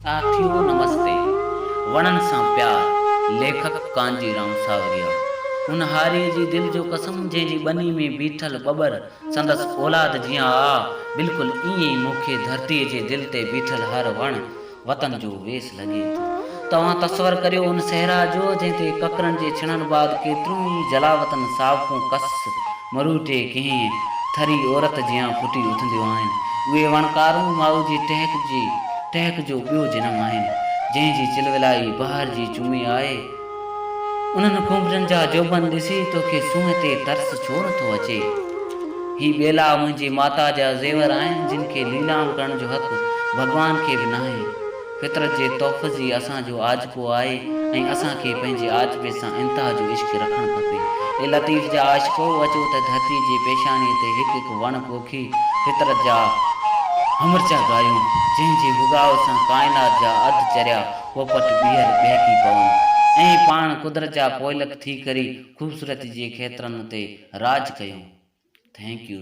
साथियों नमस्ते। वणन सां प्यार लेखक क़ांजी सावरिया। उन हारी जी दिल जो कसम जंहिंजी बनी में बीठल बबर संदस औलाद जियां आ, बिल्कुल ईअं ई मूंखे धरतीअ जे दिल ते बीठल हर वण वतन जो वेस लॻे थो। तव्हां तस्वर करियो उन सहरा जो जंहिं ते ककरनि जे छिणनि बाद केतिरियूं ई जलावतन सावकूं कस मरूटे कंहिं थरी औरत जियां फुटी उथंदियूं आहिनि। उहे वणकारूं माउ जी टहक जो ॿियो जनम आहिनि, जंहिंजी चिलवलाई बहार जी चुमी आहे। उन्हनि खुंभरनि जा जोबन ॾिसी तोखे सूंहं ते तरस छो नथो अचे। ही ॿेला मुंहिंजी माता जा ज़ेवर आहिनि, जिन खे लीलाम करण जो हक़ भॻवान खे बि नाहे। फितरत जे तोहफ़ी असांजो आजको आहे ऐं असांखे पंहिंजे आजबे सां इंतिहा जो इश्क रखणु खपे। ए लतीफ़ जा आशिको, अचो त धरती जे पेशानीअ ते हिकु हिकु वण पोखी फितरत जा हमरचा ॻायूं, जंहिंजे भुगाव सां काइनात जा अधु चरिया पोपट ॿीहर बहकी पवनि ऐं पाण कुदरत जा पोइलक थी करे ख़ूबसूरती जे खेत्रनि ते राज कयूं। Thank U.